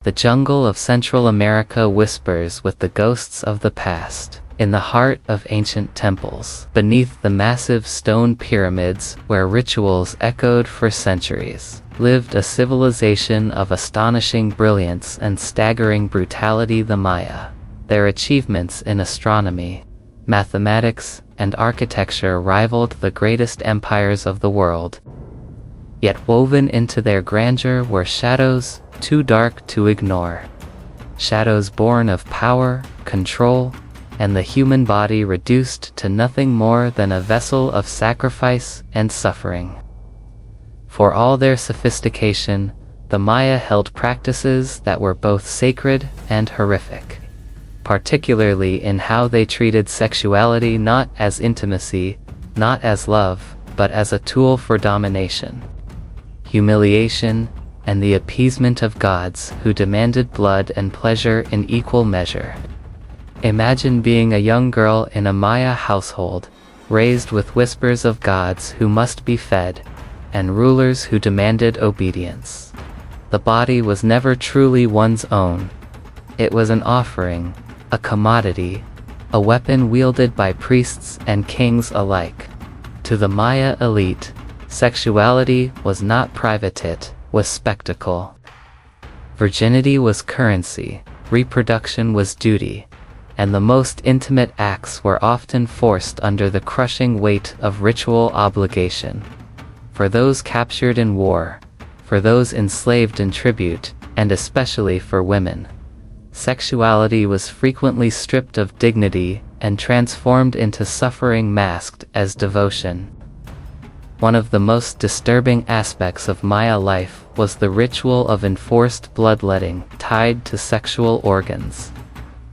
The jungle of Central America whispers with the ghosts of the past. In the heart of ancient temples, beneath the massive stone pyramids where rituals echoed for centuries, lived a civilization of astonishing brilliance and staggering brutality, the Maya. Their achievements in astronomy, mathematics, and architecture rivaled the greatest empires of the world. Yet woven into their grandeur were shadows too dark to ignore. Shadows born of power, control, and the human body reduced to nothing more than a vessel of sacrifice and suffering. For all their sophistication, the Maya held practices that were both sacred and horrific, particularly in how they treated sexuality not as intimacy, not as love, but as a tool for domination, humiliation, and the appeasement of gods who demanded blood and pleasure in equal measure. Imagine being a young girl in a Maya household, raised with whispers of gods who must be fed, and rulers who demanded obedience. The body was never truly one's own. It was an offering, a commodity, a weapon wielded by priests and kings alike. To the Maya elite, sexuality was not private, it was spectacle. Virginity was currency, reproduction was duty, and the most intimate acts were often forced under the crushing weight of ritual obligation. For those captured in war, for those enslaved in tribute, and especially for women, sexuality was frequently stripped of dignity and transformed into suffering masked as devotion. One of the most disturbing aspects of Maya life was the ritual of enforced bloodletting tied to sexual organs.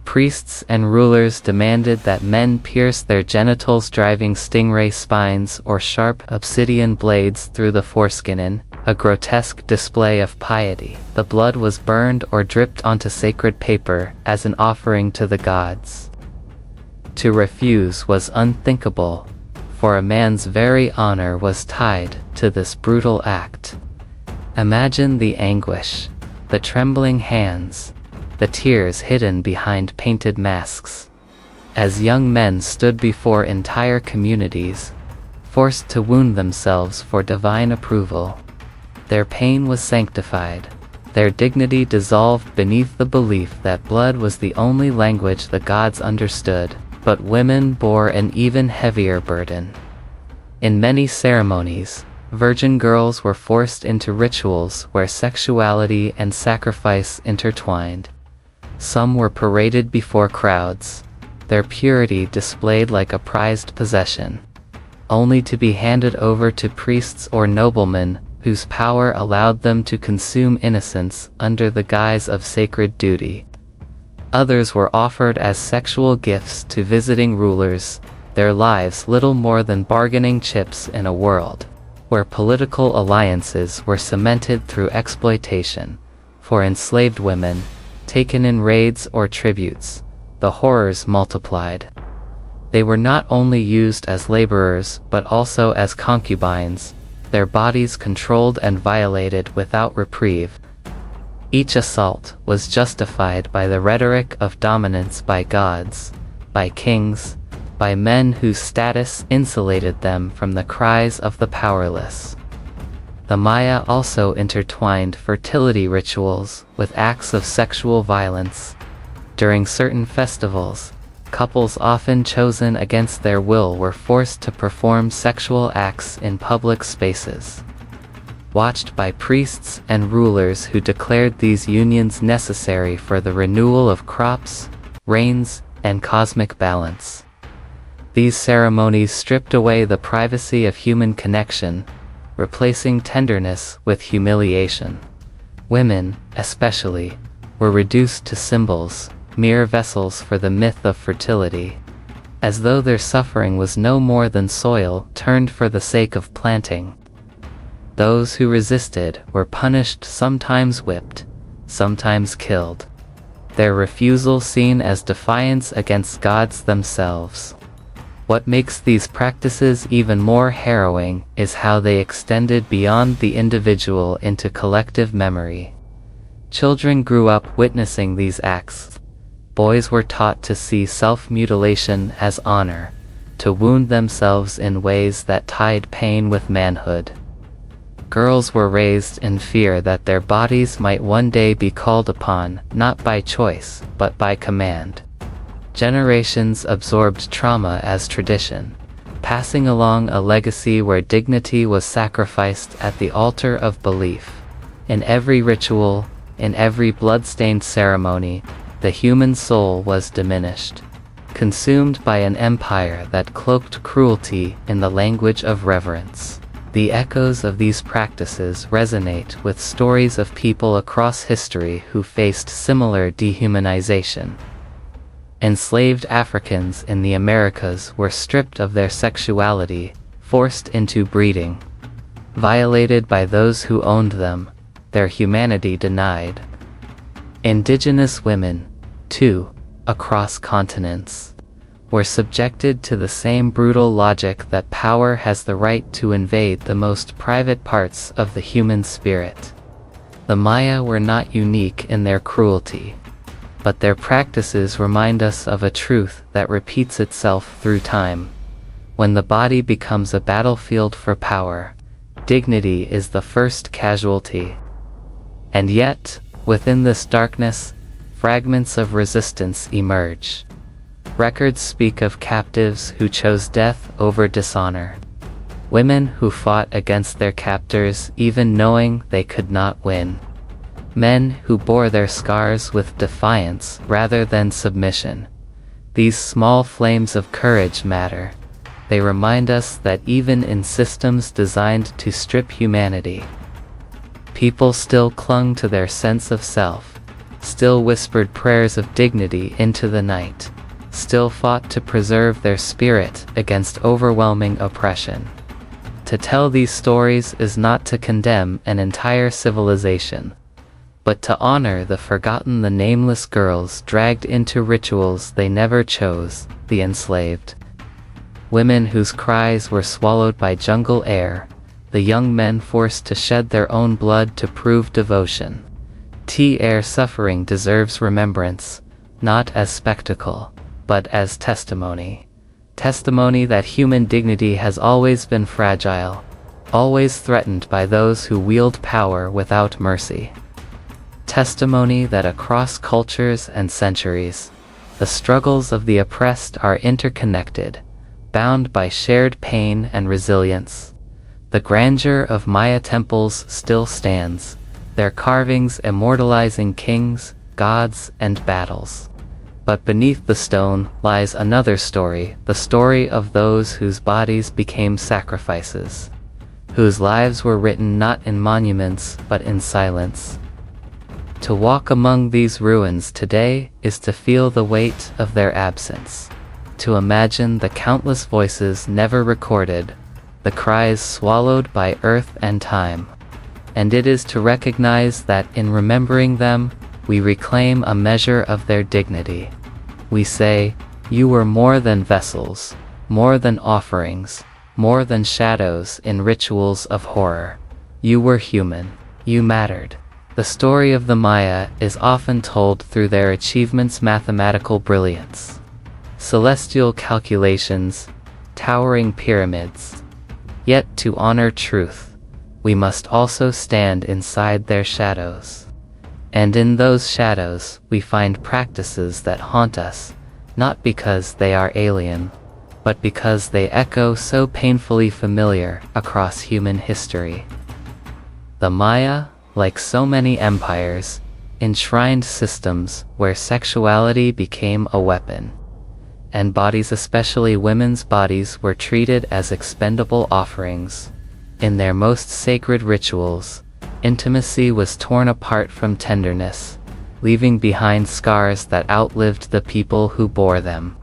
Priests and rulers demanded that men pierce their genitals, driving stingray spines or sharp obsidian blades through the foreskin in a grotesque display of piety. The blood was burned or dripped onto sacred paper as an offering to the gods. To refuse was unthinkable, for a man's very honor was tied to this brutal act. Imagine the anguish, the trembling hands, the tears hidden behind painted masks, as young men stood before entire communities, forced to wound themselves for divine approval. Their pain was sanctified, their dignity dissolved beneath the belief that blood was the only language the gods understood, but women bore an even heavier burden. In many ceremonies, virgin girls were forced into rituals where sexuality and sacrifice intertwined. Some were paraded before crowds, their purity displayed like a prized possession, only to be handed over to priests or noblemen whose power allowed them to consume innocence under the guise of sacred duty. Others were offered as sexual gifts to visiting rulers, their lives little more than bargaining chips in a world where political alliances were cemented through exploitation. For enslaved women, taken in raids or tributes, the horrors multiplied. They were not only used as laborers but also as concubines, their bodies controlled and violated without reprieve. Each assault was justified by the rhetoric of dominance by gods, by kings, by men whose status insulated them from the cries of the powerless. The Maya also intertwined fertility rituals with acts of sexual violence. During certain festivals, couples often chosen against their will were forced to perform sexual acts in public spaces, watched by priests and rulers who declared these unions necessary for the renewal of crops, rains, and cosmic balance. These ceremonies stripped away the privacy of human connection, replacing tenderness with humiliation. Women, especially, were reduced to symbols, mere vessels for the myth of fertility, as though their suffering was no more than soil turned for the sake of planting. Those who resisted were punished, sometimes whipped, sometimes killed, their refusal seen as defiance against gods themselves. What makes these practices even more harrowing is how they extended beyond the individual into collective memory. Children grew up witnessing these acts. Boys were taught to see self-mutilation as honor, to wound themselves in ways that tied pain with manhood. Girls were raised in fear that their bodies might one day be called upon, not by choice, but by command. Generations absorbed trauma as tradition, passing along a legacy where dignity was sacrificed at the altar of belief. In every ritual, in every blood-stained ceremony, the human soul was diminished, consumed by an empire that cloaked cruelty in the language of reverence. The echoes of these practices resonate with stories of people across history who faced similar dehumanization. Enslaved Africans in the Americas were stripped of their sexuality, forced into breeding. Violated by those who owned them, their humanity denied. Indigenous women, too, across continents, were subjected to the same brutal logic that power has the right to invade the most private parts of the human spirit. The Maya were not unique in their cruelty, but their practices remind us of a truth that repeats itself through time. When the body becomes a battlefield for power, dignity is the first casualty. And yet, within this darkness, fragments of resistance emerge. Records speak of captives who chose death over dishonor. Women who fought against their captors even knowing they could not win. Men who bore their scars with defiance rather than submission. These small flames of courage matter. They remind us that even in systems designed to strip humanity, people still clung to their sense of self, still whispered prayers of dignity into the night, still fought to preserve their spirit against overwhelming oppression. To tell these stories is not to condemn an entire civilization, but to honor the forgotten, the nameless girls dragged into rituals they never chose, the enslaved. Women whose cries were swallowed by jungle air, the young men forced to shed their own blood to prove devotion. Their suffering deserves remembrance, not as spectacle, but as testimony. Testimony that human dignity has always been fragile, always threatened by those who wield power without mercy. Testimony that across cultures and centuries, the struggles of the oppressed are interconnected, bound by shared pain and resilience. The grandeur of Maya temples still stands, their carvings immortalizing kings, gods, and battles. But beneath the stone lies another story, the story of those whose bodies became sacrifices, whose lives were written not in monuments but in silence. To walk among these ruins today is to feel the weight of their absence, to imagine the countless voices never recorded, the cries swallowed by earth and time. And it is to recognize that in remembering them, we reclaim a measure of their dignity. We say, "You were more than vessels, more than offerings, more than shadows in rituals of horror. You were human. You mattered." The story of the Maya is often told through their achievements' mathematical brilliance. Celestial calculations, towering pyramids. Yet to honor truth, we must also stand inside their shadows. And in those shadows, we find practices that haunt us, not because they are alien, but because they echo so painfully familiar across human history. The Maya, like so many empires, enshrined systems where sexuality became a weapon, and bodies, especially women's bodies, were treated as expendable offerings. In their most sacred rituals, intimacy was torn apart from tenderness, leaving behind scars that outlived the people who bore them.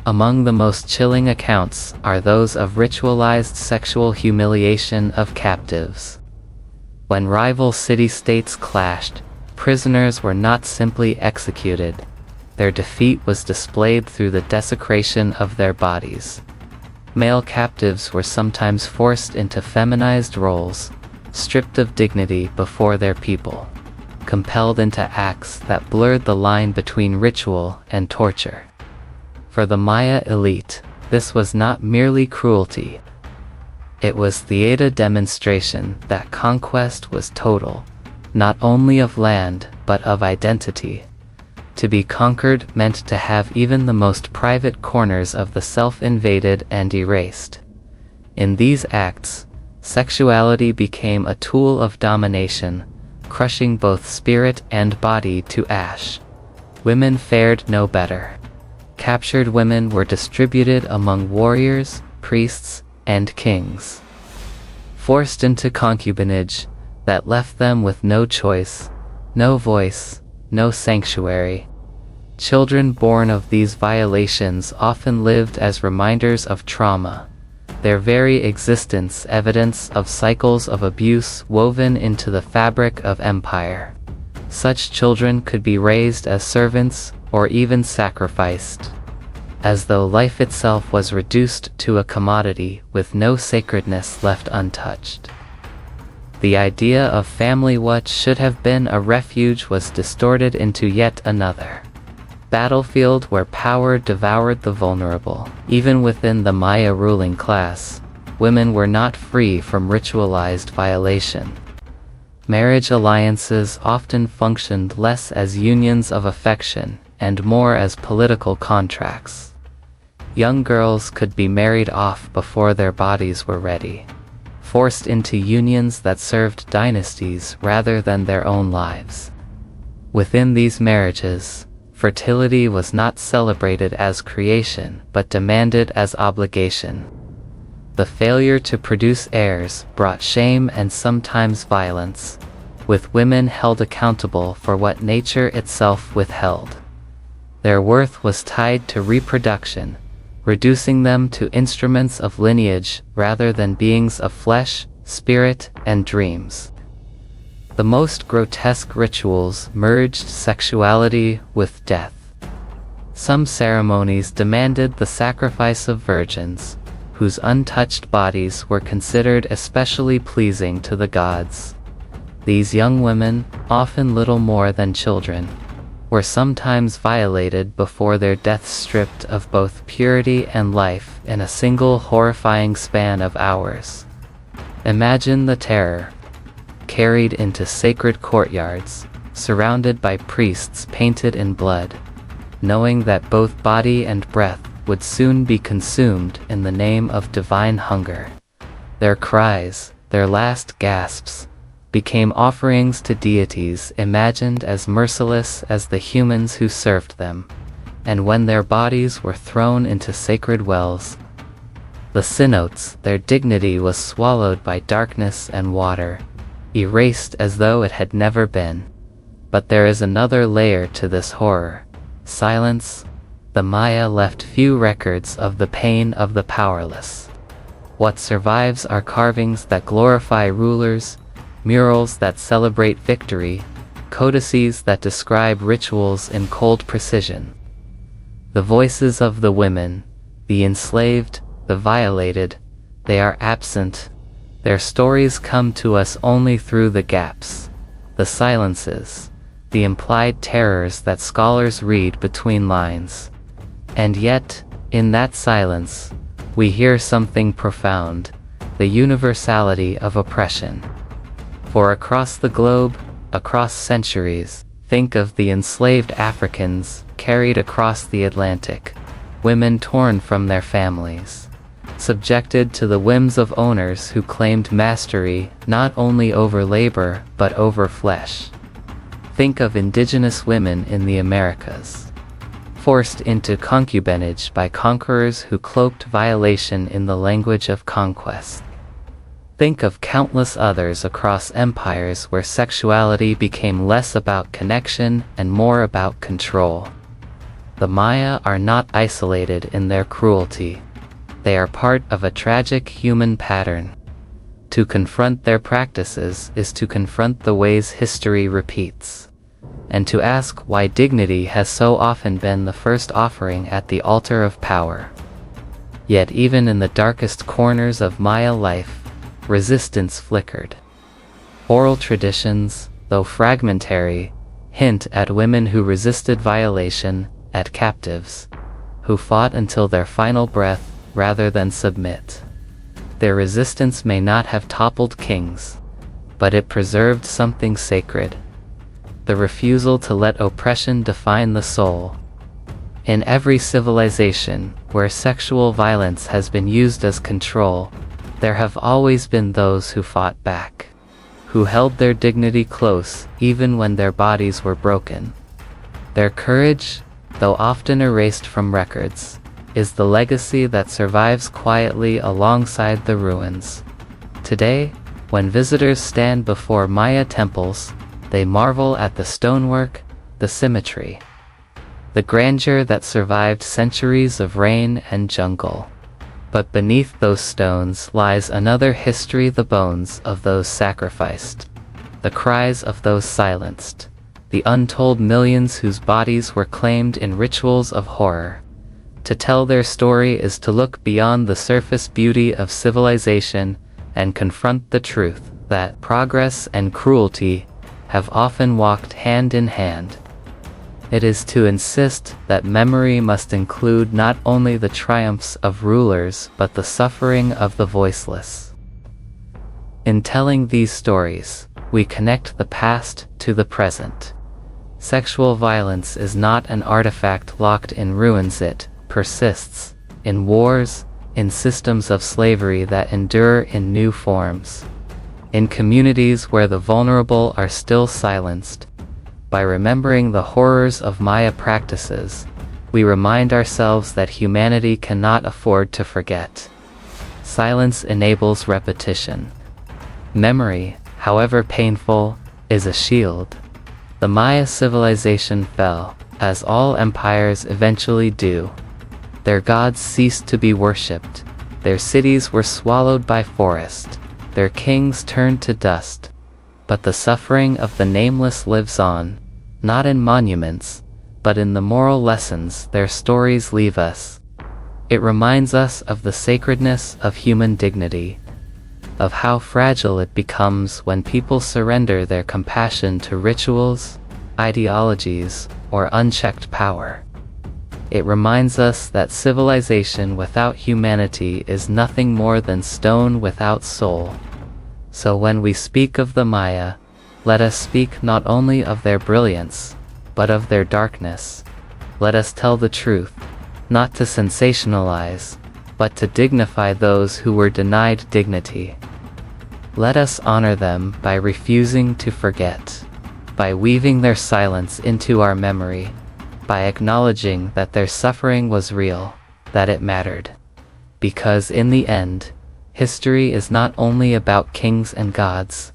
Among the most chilling accounts are those of ritualized sexual humiliation of captives. When rival city-states clashed, prisoners were not simply executed. Their defeat was displayed through the desecration of their bodies. Male captives were sometimes forced into feminized roles, stripped of dignity before their people. compelled into acts that blurred the line between ritual and torture. For the Maya elite, this was not merely cruelty. It was the demonstration that conquest was total, not only of land, but of identity. To be conquered meant to have even the most private corners of the self invaded and erased. In these acts, sexuality became a tool of domination, crushing both spirit and body to ash. Women fared no better. Captured women were distributed among warriors, priests, and kings. Forced into concubinage that left them with no choice, no voice, no sanctuary. Children born of these violations often lived as reminders of trauma, their very existence evidence of cycles of abuse woven into the fabric of empire. Such children could be raised as servants or even sacrificed, as though life itself was reduced to a commodity with no sacredness left untouched. The idea of family, what should have been a refuge, was distorted into yet another battlefield where power devoured the vulnerable. Even within the Maya ruling class, women were not free from ritualized violation. Marriage alliances often functioned less as unions of affection and more as political contracts. Young girls could be married off before their bodies were ready, forced into unions that served dynasties rather than their own lives. Within these marriages, fertility was not celebrated as creation but demanded as obligation. The failure to produce heirs brought shame and sometimes violence, with women held accountable for what nature itself withheld. Their worth was tied to reproduction, reducing them to instruments of lineage rather than beings of flesh, spirit, and dreams. The most grotesque rituals merged sexuality with death. Some ceremonies demanded the sacrifice of virgins, whose untouched bodies were considered especially pleasing to the gods. These young women, often little more than children, were sometimes violated before their deaths, stripped of both purity and life in a single horrifying span of hours. Imagine the terror. Carried into sacred courtyards, surrounded by priests painted in blood, knowing that both body and breath would soon be consumed in the name of divine hunger. Their cries, their last gasps, became offerings to deities imagined as merciless as the humans who served them, and when their bodies were thrown into sacred wells, the cenotes, their dignity was swallowed by darkness and water, erased as though it had never been. But there is another layer to this horror: silence. The Maya left few records of the pain of the powerless. What survives are carvings that glorify rulers, murals that celebrate victory, codices that describe rituals in cold precision. The voices of the women, the enslaved, the violated, they are absent. Their stories come to us only through the gaps, the silences, the implied terrors that scholars read between lines. And yet, in that silence, we hear something profound: the universality of oppression. For across the globe, across centuries, think of the enslaved Africans carried across the Atlantic, women torn from their families, subjected to the whims of owners who claimed mastery not only over labor but over flesh. Think of indigenous women in the Americas, forced into concubinage by conquerors who cloaked violation in the language of conquest. Think of countless others across empires where sexuality became less about connection and more about control. The Maya are not isolated in their cruelty. They are part of a tragic human pattern. To confront their practices is to confront the ways history repeats, and to ask why dignity has so often been the first offering at the altar of power. Yet even in the darkest corners of Maya life, resistance flickered. Oral traditions, though fragmentary, hint at women who resisted violation, at captives, who fought until their final breath rather than submit. Their resistance may not have toppled kings, but it preserved something sacred: the refusal to let oppression define the soul. In every civilization where sexual violence has been used as control, there have always been those who fought back, who held their dignity close even when their bodies were broken. Their courage, though often erased from records, is the legacy that survives quietly alongside the ruins. Today, when visitors stand before Maya temples, they marvel at the stonework, the symmetry, the grandeur that survived centuries of rain and jungle. But beneath those stones lies another history: the bones of those sacrificed, the cries of those silenced, the untold millions whose bodies were claimed in rituals of horror. To tell their story is to look beyond the surface beauty of civilization and confront the truth that progress and cruelty have often walked hand in hand. It is to insist that memory must include not only the triumphs of rulers but the suffering of the voiceless. In telling these stories, we connect the past to the present. Sexual violence is not an artifact locked in ruins. It persists in wars, in systems of slavery that endure in new forms, in communities where the vulnerable are still silenced. By remembering the horrors of Maya practices, we remind ourselves that humanity cannot afford to forget. Silence enables repetition. Memory, however painful, is a shield. The Maya civilization fell, as all empires eventually do. Their gods ceased to be worshipped, their cities were swallowed by forest, their kings turned to dust. But the suffering of the nameless lives on, not in monuments, but in the moral lessons their stories leave us. It reminds us of the sacredness of human dignity, of how fragile it becomes when people surrender their compassion to rituals, ideologies, or unchecked power. It reminds us that civilization without humanity is nothing more than stone without soul. So when we speak of the Maya, let us speak not only of their brilliance, but of their darkness. Let us tell the truth, not to sensationalize, but to dignify those who were denied dignity. Let us honor them by refusing to forget, by weaving their silence into our memory, by acknowledging that their suffering was real, that it mattered. Because in the end, history is not only about kings and gods,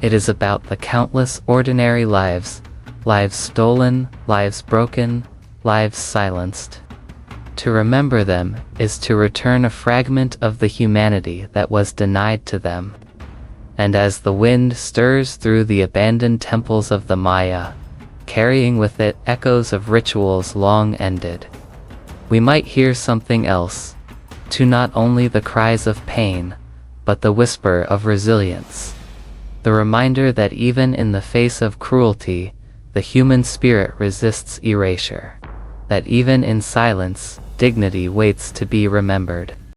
it is about the countless ordinary lives, lives stolen, lives broken, lives silenced. To remember them is to return a fragment of the humanity that was denied to them. And as the wind stirs through the abandoned temples of the Maya, carrying with it echoes of rituals long ended, we might hear something else, to not only the cries of pain, but the whisper of resilience. The reminder that even in the face of cruelty, the human spirit resists erasure. That even in silence, dignity waits to be remembered.